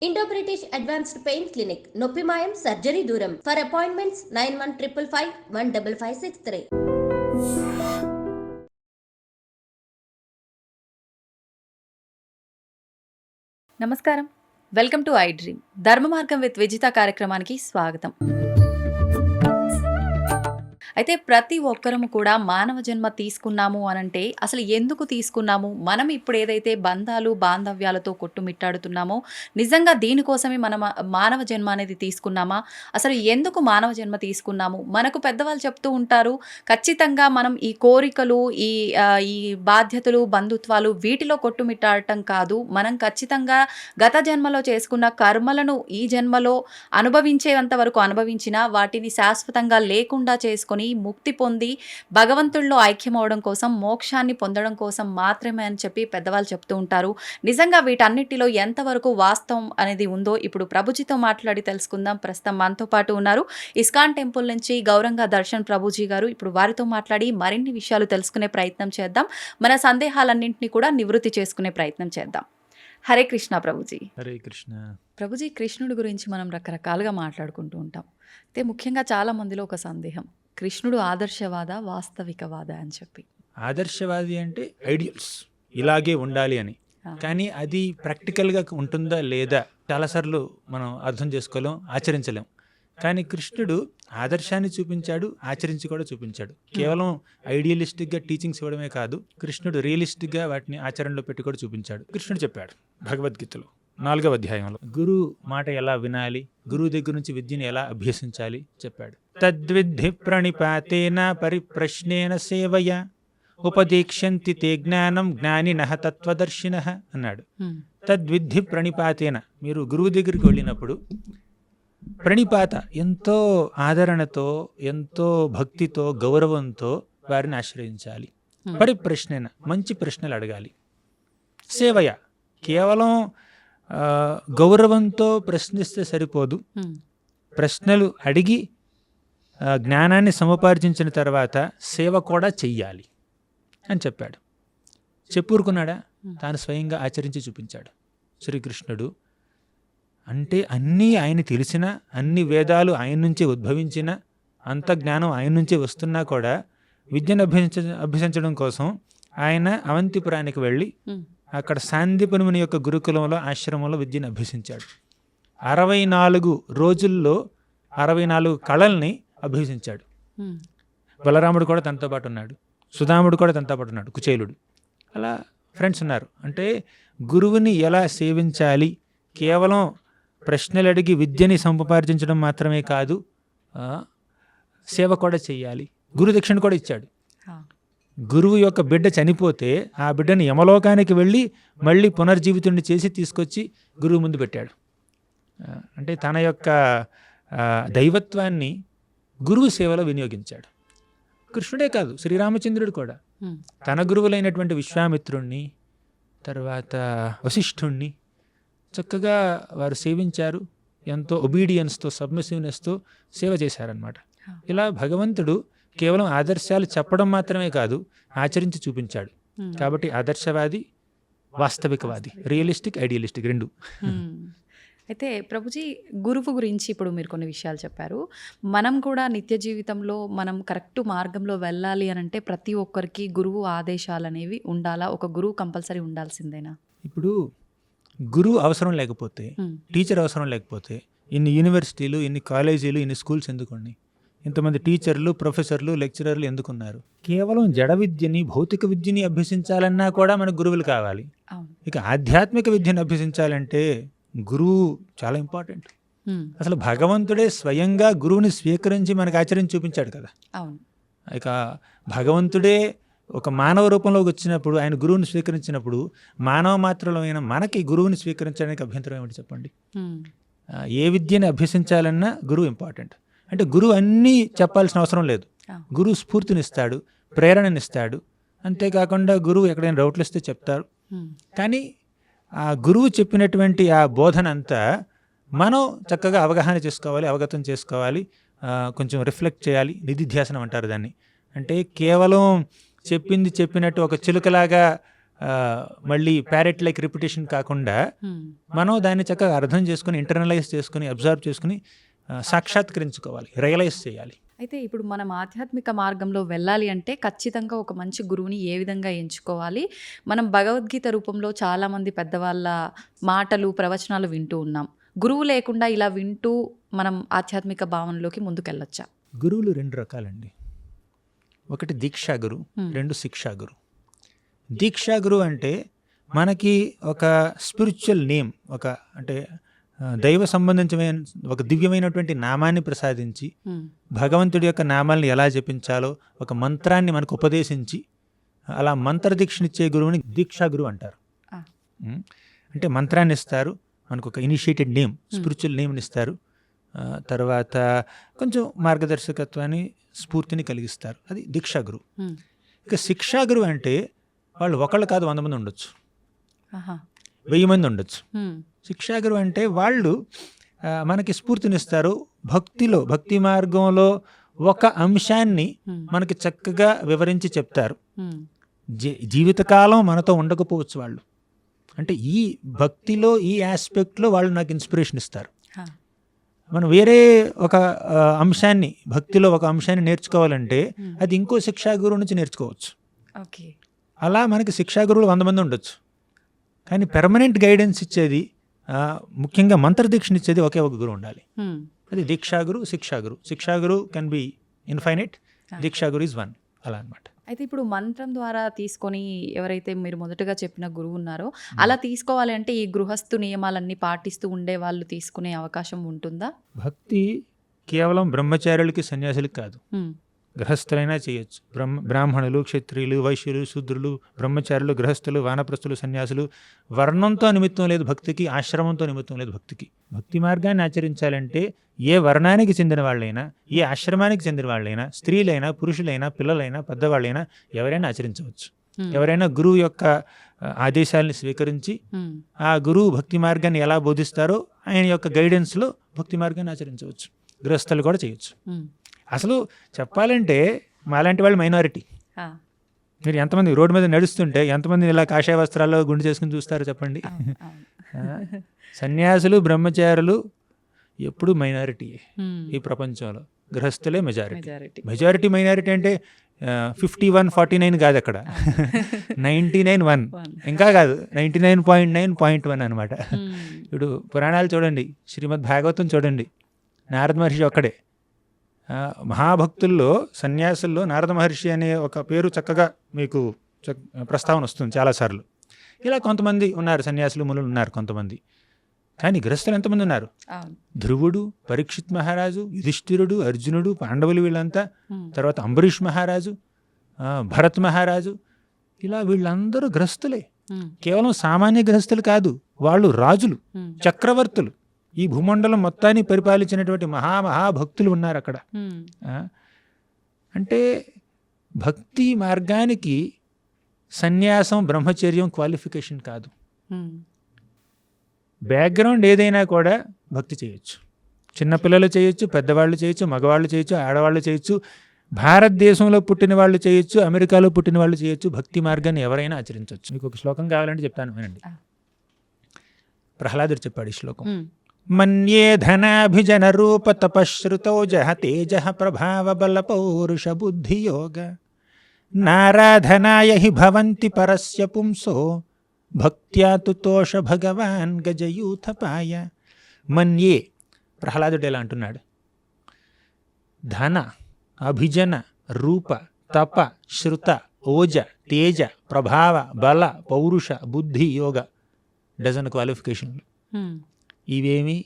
Indo British advanced pain clinic నొప్పి మాయం surgery దూరం. For appointments 9155515563. నమస్కారం, వెల్కమ్ టు ఐ డ్రీమ్. ధర్మ మార్గం విత్ విజిత కార్యక్రమానికి స్వాగతం. అయితే ప్రతి ఒక్కరము కూడా మానవ జన్మ తీసుకున్నాము అనంటే అసలు ఎందుకు తీసుకున్నాము, మనం ఇప్పుడు ఏదైతే బంధాలు బాంధవ్యాలతో కొట్టుమిట్టాడుతున్నామో నిజంగా దీనికోసమే మనం మానవ జన్మ అనేది తీసుకున్నామా, అసలు ఎందుకు మానవ జన్మ తీసుకున్నాము? మనకు పెద్దవాళ్ళు చెప్తూ ఉంటారు, ఖచ్చితంగా మనం ఈ కోరికలు ఈ బాధ్యతలు బంధుత్వాలు వీటిలో కొట్టుమిట్టాడటం కాదు, మనం ఖచ్చితంగా గత జన్మలో చేసుకున్న కర్మలను ఈ జన్మలో అనుభవించేంత వరకు అనుభవించిన వాటిని శాశ్వతంగా లేకుండా చేసుకొని ముక్తి పొంది భగవంతుల్లో ఐక్యమవడం కోసం, మోక్షాన్ని పొందడం కోసం మాత్రమే అని చెప్పి పెద్దవాళ్ళు చెప్తూ ఉంటారు. నిజంగా వీటన్నిటిలో ఎంతవరకు వాస్తవం అనేది ఉందో ఇప్పుడు ప్రభుజీతో మాట్లాడి తెలుసుకుందాం. ప్రస్తుతం మనతో పాటు ఉన్నారు ఇస్కాన్ టెంపుల్ నుంచి గౌరంగ దర్శన్ ప్రభుజీ గారు. ఇప్పుడు వారితో మాట్లాడి మరిన్ని విషయాలు తెలుసుకునే ప్రయత్నం చేద్దాం, మన సందేహాలన్నింటినీ కూడా నివృత్తి చేసుకునే ప్రయత్నం చేద్దాం. హరే కృష్ణ ప్రభుజీ. హరే కృష్ణ ప్రభుజీ, కృష్ణుడి గురించి మనం రకరకాలుగా మాట్లాడుకుంటూ ఉంటాం. అయితే ముఖ్యంగా చాలా మందిలో ఒక సందేహం, కృష్ణుడు ఆదర్శవాద వాస్తవికవాద అని చెప్పి. ఆదర్శవాది అంటే ఐడియల్స్ ఇలాగే ఉండాలి అని, కానీ అది ప్రాక్టికల్గా ఉంటుందా లేదా చాలాసార్లు మనం అర్థం చేసుకోలేం, ఆచరించలేం. కానీ కృష్ణుడు ఆదర్శాన్ని చూపించాడు, ఆచరించి కూడా చూపించాడు. కేవలం ఐడియలిస్టిక్గా టీచింగ్స్ ఇవ్వడమే కాదు, కృష్ణుడు రియలిస్టిక్గా వాటిని ఆచరణలో పెట్టి కూడా చూపించాడు. కృష్ణుడు చెప్పాడు భగవద్గీతలో 4వ అధ్యాయంలో గురువు మాట ఎలా వినాలి, గురువు దగ్గర నుంచి విద్యను ఎలా అభ్యసించాలి చెప్పాడు. తద్విద్ధి ప్రణిపాతేన పరిప్రశ్నేన సేవయ ఉపదీక్ష్యంతి తే జ్ఞానం జ్ఞానినః తత్వదర్శినః అన్నాడు. తద్విద్ధి ప్రణిపాతేన, మీరు గురువు దగ్గరికి వెళ్ళినప్పుడు ప్రణిపాత ఎంతో ఆదరణతో, ఎంతో భక్తితో, గౌరవంతో వారిని ఆశ్రయించాలి. పరిప్రశ్నేన, మంచి ప్రశ్నలు అడగాలి. సేవయ, కేవలం గౌరవంతో ప్రశ్నిస్తే సరిపోదు, ప్రశ్నలు అడిగి జ్ఞానాన్ని సముపార్జించిన తర్వాత సేవ కూడా చెయ్యాలి అని చెప్పాడు. చెప్పుకున్నాడా? తాను స్వయంగా ఆచరించి చూపించాడు శ్రీకృష్ణుడు. అంటే అన్నీ ఆయన తెలిసిన, అన్ని వేదాలు ఆయన నుంచే ఉద్భవించిన, అంత జ్ఞానం ఆయన నుంచే వస్తున్నా కూడా విద్యను అభ్యసించడం కోసం ఆయన అవంతిపురానికి వెళ్ళి అక్కడ సాందీపని యొక్క గురుకులంలో, ఆశ్రమంలో విద్యను అభ్యసించాడు. 64 రోజుల్లో 64 కళల్ని అభ్యసించాడు. బలరాముడు కూడా తనతో పాటు ఉన్నాడు, సుధాముడు కూడా తనతో పాటు ఉన్నాడు, కుచేలుడు. అలా ఫ్రెండ్స్ ఉన్నారు. అంటే గురువుని ఎలా సేవించాలి, కేవలం ప్రశ్నలు అడిగి విద్యని సముపార్జించడం మాత్రమే కాదు, సేవ కూడా చెయ్యాలి. గురుదక్షిణ కూడా ఇచ్చాడు. గురువు యొక్క బిడ్డ చనిపోతే ఆ బిడ్డని యమలోకానికి వెళ్ళి మళ్ళీ పునర్జీవితుడిని చేసి తీసుకొచ్చి గురువు ముందు పెట్టాడు. అంటే తన యొక్క దైవత్వాన్ని గురువు సేవలో వినియోగించాడు. కృష్ణుడే కాదు, శ్రీరామచంద్రుడు కూడా తన గురువులైనటువంటి విశ్వామిత్రుణ్ణి, తర్వాత వశిష్ఠుణ్ణి చక్కగా వారు సేవించారు. ఎంతో ఒబీడియన్స్తో, సబ్మిసివ్నెస్తో సేవ చేశారనమాట. ఇలా భగవంతుడు కేవలం ఆదర్శాలు చెప్పడం మాత్రమే కాదు, ఆచరించి చూపించాడు. కాబట్టి ఆదర్శవాది, వాస్తవికవాది, రియలిస్టిక్, ఐడియలిస్టిక్ రెండు. అయితే ప్రభుజీ, గురువు గురించి ఇప్పుడు మీరు కొన్ని విషయాలు చెప్పారు. మనం కూడా నిత్య జీవితంలో మనం కరెక్ట్ మార్గంలో వెళ్ళాలి అని అంటే ప్రతి ఒక్కరికి గురువు ఆదేశాలు అనేవి ఉండాలా? ఒక గురువు కంపల్సరీ ఉండాల్సిందేనా? ఇప్పుడు గురువు అవసరం లేకపోతే, టీచర్ అవసరం లేకపోతే ఇన్ని యూనివర్సిటీలు, ఇన్ని కాలేజీలు, ఇన్ని స్కూల్స్ ఎందుకండి? ఇంతమంది టీచర్లు, ప్రొఫెసర్లు, లెక్చరర్లు ఎందుకున్నారు? కేవలం జడ విద్యని, భౌతిక విద్యని అభ్యసించాలన్నా కూడా మనకు గురువులు కావాలి. ఇక ఆధ్యాత్మిక విద్యను అభ్యసించాలంటే గురువు చాలా ఇంపార్టెంట్. అసలు భగవంతుడే స్వయంగా గురువుని స్వీకరించి మనకు ఆచరించి చూపించాడు కదా. ఇక భగవంతుడే ఒక మానవ రూపంలోకి వచ్చినప్పుడు, ఆయన గురువుని స్వీకరించినప్పుడు మానవ మాత్రలో అయిన మనకి గురువుని స్వీకరించడానికి అభ్యంతరం ఏమిటి చెప్పండి? ఏ విద్యని అభ్యసించాలన్నా గురువు ఇంపార్టెంట్. అంటే గురువు అన్నీ చెప్పాల్సిన అవసరం లేదు. గురువు స్ఫూర్తినిస్తాడు, ప్రేరణనిస్తాడు. అంతేకాకుండా గురువు ఎక్కడైనా డౌట్లు ఇస్తే చెప్తారు. కానీ ఆ గురువు చెప్పినటువంటి ఆ బోధన అంతా మనం చక్కగా అవగాహన చేసుకోవాలి, అవగతం చేసుకోవాలి, కొంచెం రిఫ్లెక్ట్ చేయాలి. నిధిధ్యాసనం అంటారు దాన్ని. అంటే కేవలం చెప్పింది చెప్పినట్టు ఒక చిలుకలాగా మళ్ళీ ప్యారెట్ లైక్ రిపిటేషన్ కాకుండా మనం దాన్ని చక్కగా అర్థం చేసుకుని ఇంటర్నలైజ్ చేసుకుని అబ్జర్వ్ చేసుకుని సాక్షాత్కరించుకోవాలి, రియలైజ్ చేయాలి. అయితే ఇప్పుడు మనం ఆధ్యాత్మిక మార్గంలో వెళ్ళాలి అంటే ఖచ్చితంగా ఒక మంచి గురువుని ఏ విధంగా ఎంచుకోవాలి? మనం భగవద్గీత రూపంలో చాలామంది పెద్దవాళ్ళ మాటలు ప్రవచనాలు వింటూ ఉన్నాం. గురువు లేకుండా ఇలా వింటూ మనం ఆధ్యాత్మిక భావనలోకి ముందుకెళ్ళొచ్చా? గురువులు 2 రకాలండి. ఒకటి దీక్షా గురు, 2 శిక్షా గురు. దీక్షా గురు అంటే మనకి ఒక స్పిరిచువల్ నేమ్, ఒక అంటే దైవ సంబంధించిన ఒక దివ్యమైనటువంటి నామాన్ని ప్రసాదించి భగవంతుడి యొక్క నామాల్ని ఎలా జపించాలో ఒక మంత్రాన్ని మనకు ఉపదేశించి అలా మంత్ర దీక్షనిచ్చే గురువుని దీక్షా గురువు అంటారు. అంటే మంత్రాన్ని ఇస్తారు, మనకు ఒక ఇనిషియేటెడ్ నేమ్, స్పిరిచువల్ నేమ్ని ఇస్తారు, తర్వాత కొంచెం మార్గదర్శకత్వాన్ని స్ఫూర్తిని కలిగిస్తారు. అది దీక్షా గురువు. ఇక శిక్షా గురువు అంటే వాళ్ళు ఒకళ్ళు కాదు 100 మంది ఉండొచ్చు, 1000 మంది ఉండొచ్చు. శిక్షా గురువు అంటే వాళ్ళు మనకి స్ఫూర్తినిస్తారు. భక్తి మార్గంలో ఒక అంశాన్ని మనకి చక్కగా వివరించి చెప్తారు. జీవితకాలం మనతో ఉండకపోవచ్చు వాళ్ళు, అంటే ఈ భక్తిలో ఈ ఆస్పెక్ట్లో వాళ్ళు నాకు ఇన్స్పిరేషన్ ఇస్తారు. మనం వేరే ఒక అంశాన్ని, భక్తిలో ఒక అంశాన్ని నేర్చుకోవాలంటే అది ఇంకో శిక్షా గురువు నుంచి నేర్చుకోవచ్చు. అలా మనకి శిక్షా గురువులు 100 మంది ఉండొచ్చు, కానీ పెర్మనెంట్ గైడెన్స్ ఇచ్చేది, ముఖ్యంగా మంత్రదీక్షను ఇచ్చేది ఒకే ఒక గురువు ఉండాలి. అది దీక్షా గురు, శిక్షా గురు. శిక్షా గురు కెన్ బి ఇన్ఫైనైట్, దీక్షా గురు ఈజ్ 1, అలా అనమాట. అయితే ఇప్పుడు మంత్రం ద్వారా తీసుకొని ఎవరైతే మీరు మొదటగా చెప్పిన గురువు ఉన్నారో అలా తీసుకోవాలి అంటే ఈ గృహస్థు నియమాలన్నీ పాటిస్తూ ఉండే వాళ్ళు తీసుకునే అవకాశం ఉంటుందా? భక్తి కేవలం బ్రహ్మచారులకి సన్యాసులకి కాదు, గృహస్థులైనా చేయొచ్చు. బ్రాహ్మణులు, క్షత్రియులు, వైశ్యులు, శూద్రులు, బ్రహ్మచారులు, గృహస్థులు, వానప్రస్థులు, సన్యాసులు, వర్ణంతో నిమిత్తం లేదు భక్తికి, ఆశ్రమంతో నిమిత్తం లేదు భక్తికి. భక్తి మార్గాన్ని ఆచరించాలంటే ఏ వర్ణానికి చెందిన వాళ్ళైనా, ఏ ఆశ్రమానికి చెందిన వాళ్ళైనా, స్త్రీలైనా, పురుషులైనా, పిల్లలైనా, పెద్దవాళ్ళైనా ఎవరైనా ఆచరించవచ్చు. ఎవరైనా గురువు యొక్క ఆదేశాలను స్వీకరించి ఆ గురువు భక్తి మార్గాన్ని ఎలా బోధిస్తారో ఆయన యొక్క గైడెన్స్లో భక్తి మార్గాన్ని ఆచరించవచ్చు. గృహస్థులు కూడా చేయొచ్చు. అసలు చెప్పాలంటే మాలాంటి వాళ్ళు మైనారిటీ. మీరు ఎంతమంది రోడ్డు మీద నడుస్తుంటే ఎంతమంది ఇలా కాషాయ వస్త్రాల్లో గుండు చేసుకుని చూస్తారో చెప్పండి. సన్యాసులు, బ్రహ్మచారులు ఎప్పుడు మైనారిటీ ఈ ప్రపంచంలో. గృహస్థులే మెజారిటీ. మైనారిటీ అంటే 51-49 కాదు, అక్కడ 99-1 ఇంకా కాదు, 99.9.1 అనమాట. ఇప్పుడు పురాణాలు చూడండి, శ్రీమద్ భాగవతం చూడండి, నారద మహర్షి ఒక్కడే. మహాభక్తుల్లో, సన్యాసుల్లో నారద మహర్షి అనే ఒక పేరు చక్కగా మీకు ప్రస్తావన వస్తుంది చాలాసార్లు. ఇలా కొంతమంది ఉన్నారు, సన్యాసులు, మునులు ఉన్నారు కొంతమంది. కానీ గృహస్థులు ఎంతమంది ఉన్నారు? ధ్రువుడు, పరీక్షిత్ మహారాజు, యుధిష్ఠిరుడు, అర్జునుడు, పాండవులు, వీళ్ళంతా, తర్వాత అంబరీష్ మహారాజు, భరత్ మహారాజు, ఇలా వీళ్ళందరూ గృహస్థులే. కేవలం సామాన్య గృహస్థులు కాదు, వాళ్ళు రాజులు, చక్రవర్తులు, ఈ భూమండలం మొత్తాన్ని పరిపాలించినటువంటి మహాభక్తులు ఉన్నారు అక్కడ. అంటే భక్తి మార్గానికి సన్యాసం, బ్రహ్మచర్యం క్వాలిఫికేషన్ కాదు. బ్యాక్గ్రౌండ్ ఏదైనా కూడా భక్తి చేయొచ్చు. చిన్నపిల్లలు చేయొచ్చు, పెద్దవాళ్ళు చేయొచ్చు, మగవాళ్ళు చేయొచ్చు, ఆడవాళ్ళు చేయొచ్చు, భారతదేశంలో పుట్టిన వాళ్ళు చేయొచ్చు, అమెరికాలో పుట్టిన వాళ్ళు చేయొచ్చు. భక్తి మార్గాన్ని ఎవరైనా ఆచరించవచ్చు. మీకు ఒక శ్లోకం కావాలంటే చెప్తాను, వినండి. ప్రహ్లాదుడు చెప్పాడు ఈ శ్లోకం. మన్యే ధనాభిజన రూప తపశ్రుతో జహ తేజ ప్రభావ బల పౌరుష బుద్ధి యోగ నారాధనాయ హి భవంతి పరస్య పుంసో భక్త్యా తుతోష భగవాన్ గజయూథపాయ. మన్యే, ప్రహ్లాదుడు ఎలా అంటున్నాడు, ధన, అభిజన, రూప, తప, శ్రుత, ఓజ, తేజ, ప్రభావ, బల, పౌరుష, బుద్ధి, యోగ. డజన్ క్వాలిఫికేషన్లు. ఇవేమీ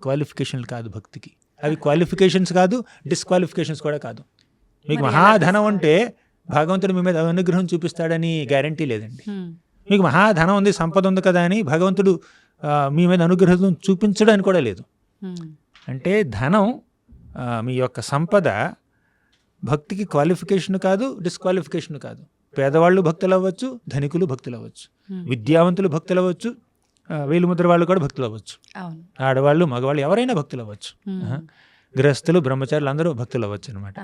క్వాలిఫికేషన్లు కాదు భక్తికి. అవి క్వాలిఫికేషన్స్ కాదు, డిస్క్వాలిఫికేషన్స్ కూడా కాదు. మీకు మహాధనం ఉంటే భగవంతుడు మీ మీద అనుగ్రహం చూపిస్తాడని గ్యారంటీ లేదండి. మీకు మహాధనం ఉంది, సంపద ఉంది కదా అని భగవంతుడు మీ మీద అనుగ్రహం చూపించడానికి కూడా లేదు. అంటే ధనం, మీ యొక్క సంపద భక్తికి క్వాలిఫికేషన్ కాదు, డిస్క్వాలిఫికేషన్ కాదు. పేదవాళ్ళు భక్తులు అవ్వచ్చు, ధనికులు భక్తులు అవ్వచ్చు, విద్యావంతులు భక్తులు అవ్వచ్చు, వేలుముద్ర వాళ్ళు కూడా భక్తులు అవ్వచ్చు, ఆడవాళ్ళు, మగవాళ్ళు ఎవరైనా భక్తులు అవ్వచ్చు. గృహస్థులు, బ్రహ్మచారులు అందరూ భక్తులు అవ్వచ్చు అనమాట.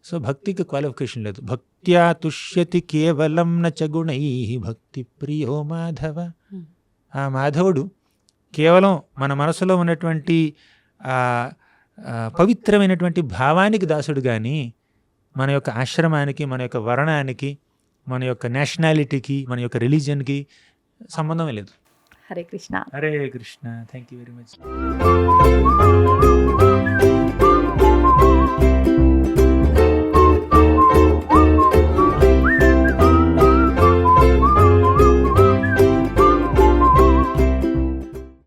సో భక్తికి క్వాలిఫికేషన్ లేదు. భక్త్యా తుష్యతి కేవలం నచ గుణై భక్తి ప్రియో మాధవ. ఆ మాధవుడు కేవలం మన మనసులో ఉన్నటువంటి పవిత్రమైనటువంటి భావానికి దాసుడు కానీ మన యొక్క ఆశ్రమానికి, మన యొక్క వర్ణానికి, మన యొక్క నేషనాలిటీకి, మన యొక్క రిలీజియన్కి సంబంధమే లేదు. Hare Krishna. Hare Krishna. Thank you very much.